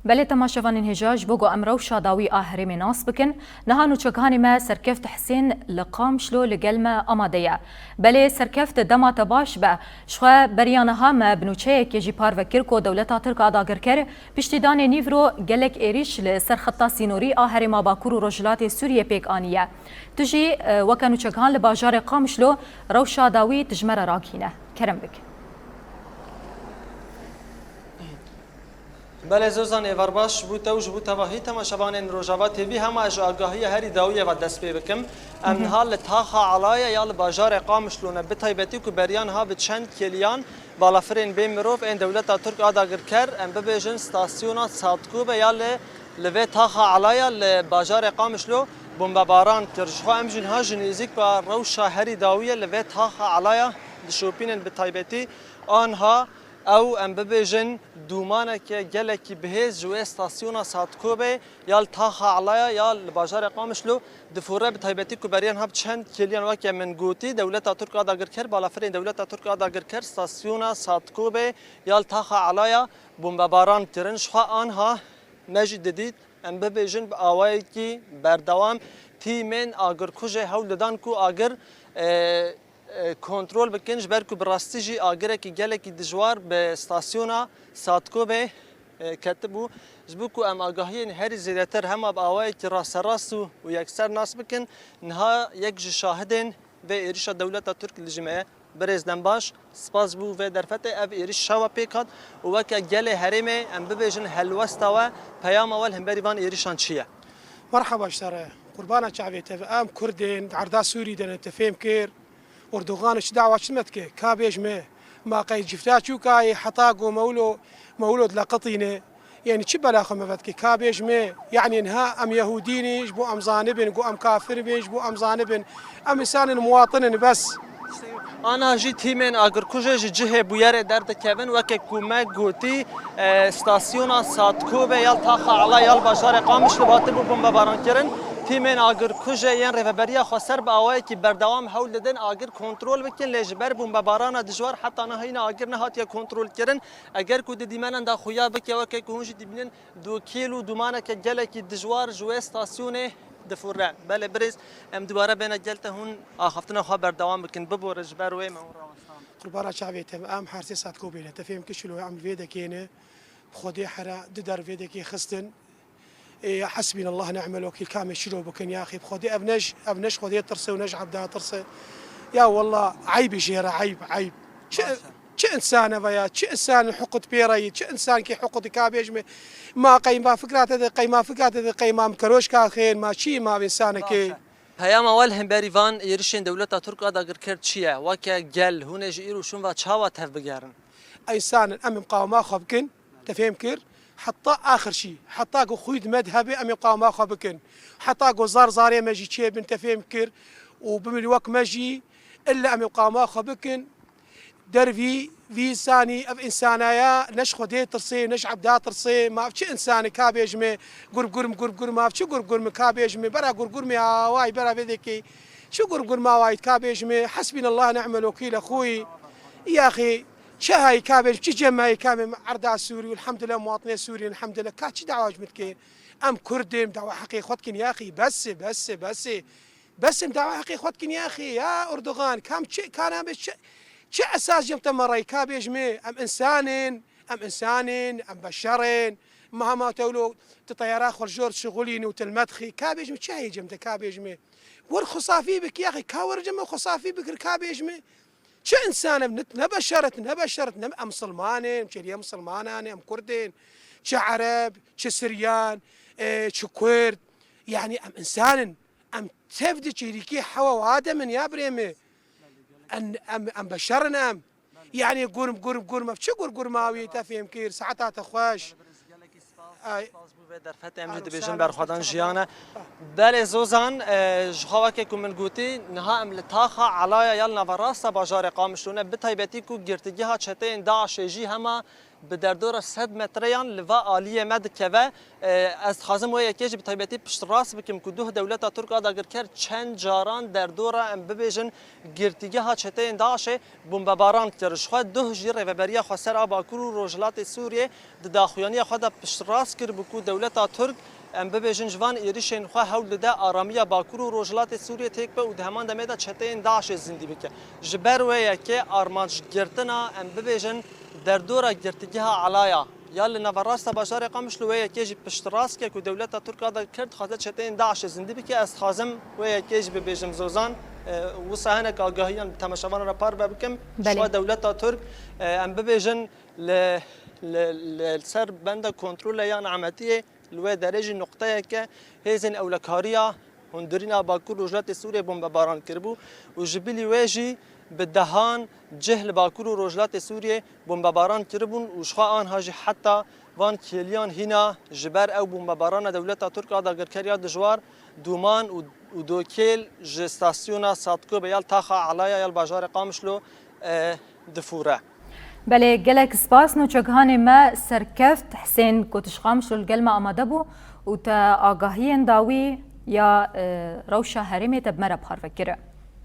بله تماشاوان انهجاج بوگو امرو شاداوی آهرم ناس بکن نهانو چکانی ما سرکفت حسین لقام شلو لگلم آماده بله سرکفت دمات باش با شخوا بریانها ما بنوچه که جی پار وکر کو دولتا ترک آداگر کر پشتیدان نیورو گلک ایریش لسر خطا سینوری آهرم باکور و رجلات سوریه پیک آنیه تجی وکنو چکان لباجار قام شلو رو شاداوی تجمر راکینه کرم بک بله زوزان ایوار باش بوده و جبوده و هی تماشاوان روجاوا تیوی همه از آگاهی هری داویه و دست پی بکم ام حال تاخا علایه یا بازار قامش لونه بتایبتی که بریان ها به چند کلیان بالافرین بین مروف این دولت ترک آداگر کر ام ببیجن ستاسیونات سادکوبه یا لوی تاخا علایه لبازار قامش لو بمباران ترجحه ام جنها جنیزیک با روشا هری داویه لوی تاخا علایه دشوپین بتایبتی آنها او ام ببیجن دومانه که گلکی بهز جو استاسیونا سادکوبه یا تاخا علایه یا بازار قامشلو دفوره بتایبتی که بریان هب چند کلیان وکی من گوتی دولت ترک آداگر کر بالافرین دولت ترک آداگر کر استاسیونا سادکوبه یا تاخا علایه بمباران ترنش خوا آنها مجد دید ام ببیجن با آوایی که بردوام تیمین آگر کجه هول دان کو آگر کنترل بکنش برکو براستیجی آگره که گله کی دجوار به استاسیونا سادکوبه کتبو زبوکو ام آگاهی هری زیادتر هم اب آوای که راست و یکسر ناس بکن نها یک شاهدین و ایریش دولت ترک لجمعه برزدن باش سپاس بو و درفت اف ایریش شوا پیکات و وکا گله هریمه ام ببیجن هلوستا و پیام اول هم بریوان ایریشان چیه مرحبا اشترى قربانا شعبيته ام كردين عردا سوري دنا تفهم كير اردوغانش دعوه شمتك كابيج ما قاي جفتاتشو كاي حطاقو مولود لقطينه يعني تشبلا خمفتك كابيج يعني انها ام يهوديني بو ام زانبن بو ام كافر بيج بو ام زانبن ام انسان مواطن بس انا جي تيمن اگر کجه جه بویار درد کبن وک کومه گوتی استاسیونا سادکوبه یا تاخا علا یا بازار قامش لباتر بو بمباران کرن تیمن اگر کجه یان رهبریه خسر با اوای کی بردوام حول ددن اگر کنترل بکن لجبر بمباران دجوار حتی نه هینا اگر نه هات یا کنترل کرن اگر کو دی من اند خویا بک وک کوج دبنن 2 کیلو دومانه که گله کی دجوار جو استاسیونه دفوران بله برز ام دوباره بین جلته هون آخفتنا خبر دوام بکن ببرج بروي ما قربانا شعبيته ام حارسي ساتكو بينه تفهم كشلو عم فيدا كينه خدي حرا ددر فيدا كي خستن حسبنا الله نعم الوكيل كامل شلو بكن يا اخي بخدي ابنش خدي ترسي ونج عبدها ترسي يا والله عيب جيره عيب چه انسان ويا چه انسان حقوق بيري چه انسان كي حقوق كابيج ما قيمه فكراته قيمه فكراته قيمه مكروش كاخين ما شي ما انسان كي پیام اول هم بریوان ایرشین دولت ترک آداگر کرد چیه وکه گل هونج ایرو شون و چاوا تف بگیرن انسان ام مقاومه خبكن تفهم كير حتى اخر شيء حتى خويد مذهبي ام مقاومه خبكن حتى زار ماجي تشي بنت تفهم كير وبمن وقت ماجي الا ام مقاومه خبكن درفي في ثاني اف انسانايا نش خدي ترسي نش عبدا ترسي ما فيش انسان كابيج مي قرب ما فيش قرب كابيج مي برا قرب مي واي برا بدكي شو قرب ما واي كابيج مي حسبنا الله نعم الوكيل اخوي يا اخي شهاي كابيج تشي جماي كامل عردا سوري والحمد لله مواطنين سوريين الحمد لله كاتش دعوه متكين ام كردم دعوه حقيقي خدكن يا اخي بس دعوه حقيقي خدكن يا اخي يا اردوغان كم كان بش چه اساس جمت مري كابيج مي ام انسان ام بشرين مهما تولو تطيرا خرجور شغلين وتلمدخي كابيج مي شهي جمت كابيج مي والخصافي بك يا اخي كاور جم خصافي بك كابيج مي چه انسان نبشرت ام مسلمانين مشي مسلمانان ام كردين چه عرب چه سريان چه كرد يعني ام انسان ام تفدي شريكي حوا وادم يا بريمي ام بشرنا يعني قرم شو قرماوي تفهم كير ساعتها تخواش در فتح امجد بیشتر برخوردن جیانه بله زوزان جهوا که کومن گویی نه ام لطاخا علای یال نوراست باجار قامشونه بتایبتی کو گرتگی ها چته داعش جی همه بدردورة 100 متريان لوا آلية مد كوا از خازم ويا كيج بطيبتي پشت راس بكم كدوه دولتا ترك آدا گرکر چند جاران دردورة ام ببیجن گرتیگه ها چتین داشه بمباران کرش خود دوه جیر رهبری خسر آباکور و روجلات سوریه داخویانی خود پشت راس کر بکو دولتا ترک ام ببیجن جوان ایریشن خو هول ده آرامی باکور و روجلات سوریه تک به و دهمان دمیدا چتین داشه زندی بکه جبر ويا كي ارمانش گرتنا ام ببیجن دردورة گرتیگه ها علایا یا لنواراستا باشار قامش لویا کیج پشت راست که دولت ترک آدا کرد خاطر چتین داعش زنده بکی از خازم ویا کیج ببیجم زوزان و سهنه که آگاهیان تماشاوان را پار بکم شو دولت ترک ام ببیجن لسر بند کنترل یا نعمتیه لویا درجه نقطه که هزین اولکاریا هندرین باکور روجلات سوریه بمباران کربو و جبلی ویجی بدهان جهل باکور و روجلات سوریه بمباران کربون و شخوا آنها جی حتی وان کلیان هینا جبر او بمباران دولت ترک آدا گرکریا دجوار دومان و دوکیل جستاسیونا ساتکو بیال تاخا علایا یال باجار قامشلو دفوره بله گلک سپاس نوچگهان ما سرکفت حسین کتش قامشلو الگلمه آماده بو و تا آگاهی داوی یا روشا هرمه تبمره بخار فکره